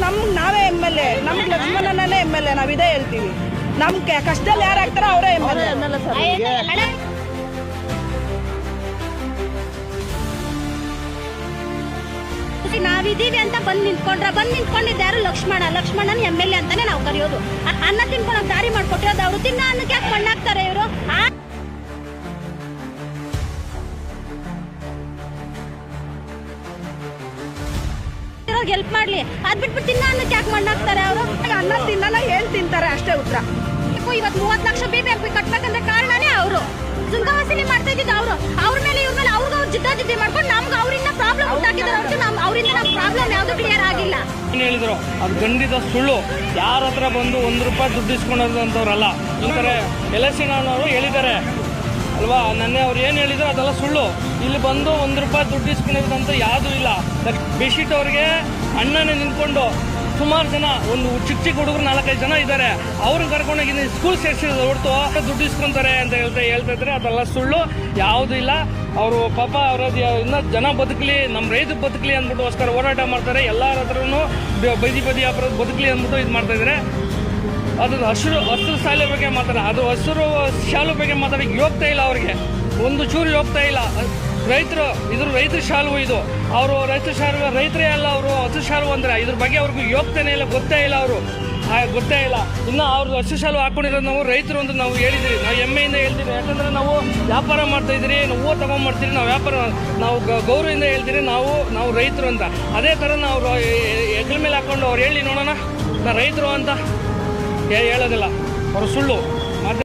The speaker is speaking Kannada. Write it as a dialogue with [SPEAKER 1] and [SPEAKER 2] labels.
[SPEAKER 1] ನಮ್ಗೆ ನಾವೇ MLA, ನಮ್ಗೆ ಲಕ್ಷ್ಮಣನೇ MLA, ನಾವಿದೇ ಹೇಳ್ತೀವಿ. ನಮ್ಗೆ ಕಷ್ಟದಲ್ಲಿ ಯಾರು ಆಗ್ತಾರೋ ಅವರೇ MLA.
[SPEAKER 2] ನಾವಿದೀವಿ ಅಂತ ಬಂದ್ ನಿಂತ್ಕೊಂಡಿದ್ದ ಯಾರು ಲಕ್ಷ್ಮಣನ್ MLA ಅಂತಾನೆ ನಾವು ಕರೆಯೋದು. ಅನ್ನ ತಿನ್ಕೊಂಡು ದಾರಿ ಮಾಡ್ಕೊಟ್ಟಿರೋದು ಅವರು. ತಿನ್ನ ಅನ್ನಕ್ಕೆ ಯಾಕೆ ಮಣ್ಣಾಕ್ತಾರೆ ಇವರು? ಹೆಲ್ಪ್ ಮಾಡ್ಲಿ, ಅದ್ ಬಿಟ್ಬಿಟ್ಟು ತಿನ್ನ ಅನ್ನಕ್ಕೆ ಯಾಕೆ ಮಣ್ಣಾಕ್ತಾರೆ ಅವರು?
[SPEAKER 1] ಅನ್ನ ತಿನ್ನಲ್ಲ, ಹೇಳ್ ತಿಂತಾರೆ ಅಷ್ಟೇ ಉತ್ತರ.
[SPEAKER 2] ಇವತ್ತು 30 ಲಕ್ಷ BBMP ಕಟ್ಬೇಕಂದ್ರೆ ಕಾರಣನೇ ಅವರು. ಸುಂಕ ವಸೂಲಿ ಮಾಡ್ತಾ ಇದ್ದಿದ್ದು ಅವರು. ಅವ್ರ ಮೇಲೆ ಇವ್ರ ಮೇಲೆ ಅವ್ರಿಗೂ ಜಿದ್ದಾಜಿದ್ದಿ ಮಾಡ್ಕೊಂಡು ನಮ್ಗೆ ಅವರಿಂದ ಪ್ರಾಬ್ಲಮ್ ಉಂಟಾಗಿದ್ದಾರೆ ಹೊರತು ಅವರಿಂದ ನಮ್ಮ ಪ್ರಾಬ್ಲಮ್ ಯಾವ್ದು ಕ್ಲಿಯರ್ ಆಗಿಲ್ಲ.
[SPEAKER 3] ಏನ್ ಹೇಳಿದ್ರು ಅದು ಖಂಡಿತ ಸುಳ್ಳು. ಯಾರ ಹತ್ರ ಬಂದು ₹1 ದುಡ್ಡು ಇಸ್ಕೊಂಡಂತವ್ರಲ್ಲ. ಅಂತಾರೆ ಎಲೆಕ್ಷನ್ ಅನ್ನೋರು ಹೇಳಿದ್ದಾರೆ ಅಲ್ವಾ, ನೆನ್ನೆ ಅವ್ರು ಏನು ಹೇಳಿದ್ರು ಅದೆಲ್ಲ ಸುಳ್ಳು. ಇಲ್ಲಿ ಬಂದು ₹1 ದುಡ್ಡು ಇಸ್ಕೊಂಡಿರೋದಂತ ಯಾವುದೂ ಇಲ್ಲ. ಬೆಡ್ಶೀಟ್ ಅವ್ರಿಗೆ ಅಣ್ಣನೇ ನಿಂತ್ಕೊಂಡು ಸುಮಾರು ಜನ, ಒಂದು ಚಿಕ್ಕ ಹುಡುಗರು 4-5 ಜನ ಇದ್ದಾರೆ, ಅವ್ರನ್ನ ಕರ್ಕೊಂಡೋಗಿ ಸ್ಕೂಲ್ ಸೇರಿಸಿದ ಹೊರತು ದುಡ್ಡು ಇಸ್ಕೊಂತಾರೆ ಅಂತ ಹೇಳ್ತಾ ಇದ್ರೆ ಅದೆಲ್ಲ ಸುಳ್ಳು, ಯಾವುದೂ ಇಲ್ಲ. ಅವರು ಪಾಪ ಅವ್ರದ್ದು ಇನ್ನೂ ಜನ ಬದುಕಲಿ, ನಮ್ಮ ರೈತ ಬದುಕಲಿ ಅಂದ್ಬಿಟ್ಟುಗೋಸ್ಕರ ಹೋರಾಟ ಮಾಡ್ತಾರೆ. ಎಲ್ಲರ ಹತ್ರನೂ ಬದಿ ವ್ಯಾಪಾರದ ಬದುಕಲಿ ಅಂದ್ಬಿಟ್ಟು ಇದು ಮಾಡ್ತಾ ಇದ್ದಾರೆ. ಅದು ಹಸಿರು ಶಾಲೆ ಬಗ್ಗೆ ಮಾತಾಡ, ಅದು ಹಸಿರು ಶಾಲೆ ಬಗ್ಗೆ ಮಾತಾಡೋಕ್ಕೆ ಯೋಗ್ತಾ ಇಲ್ಲ ಅವ್ರಿಗೆ, ಒಂದು ಚೂರು ಯೋಗ್ತಾ ಇಲ್ಲ. ರೈತರ ಶಾಲು ಇದು. ಅವರು ರೈತರೇ ಅಲ್ಲ, ಅವರು ಹಸಿರು ಶಾಲು ಅಂದ್ರೆ ಇದ್ರ ಬಗ್ಗೆ ಅವ್ರಿಗೂ ಯೋಗ್ತಾನೆ ಇಲ್ಲ, ಗೊತ್ತೇ ಇಲ್ಲ. ಅವರು ಗೊತ್ತೇ ಇಲ್ಲ. ಇನ್ನು ಅವ್ರದ್ದು ಹಸಿರು ಶಾಲು ಹಾಕೊಂಡಿರೋದು ನಾವು ರೈತರು ಅಂತ ನಾವು ಹೇಳಿದ್ರಿ, ನಾವು ಹೆಮ್ಮೆಯಿಂದ ಹೇಳ್ತೀವಿ. ಯಾಕಂದ್ರೆ ನಾವು ವ್ಯಾಪಾರ ಮಾಡ್ತಾ ಇದ್ದೀರಿ, ನಾವು ಹೂವು ತಗೊಂಡ್ಮಾಡ್ತೀರಿ, ನಾವು ವ್ಯಾಪಾರ, ನಾವು ಗೌರವದಿಂದ ಹೇಳ್ತೀರಿ ನಾವು ರೈತರು ಅಂತ. ಅದೇ ಥರ ನಾವು ಹೆಗಲ ಮೇಲೆ ಹಾಕೊಂಡು ಅವ್ರು ಹೇಳಿ ನೋಡೋಣ ನಾ ರೈತರು ಅಂತ ಹೇಳೋದಿಲ್ಲ, ಅವರು ಸುಳ್ಳು.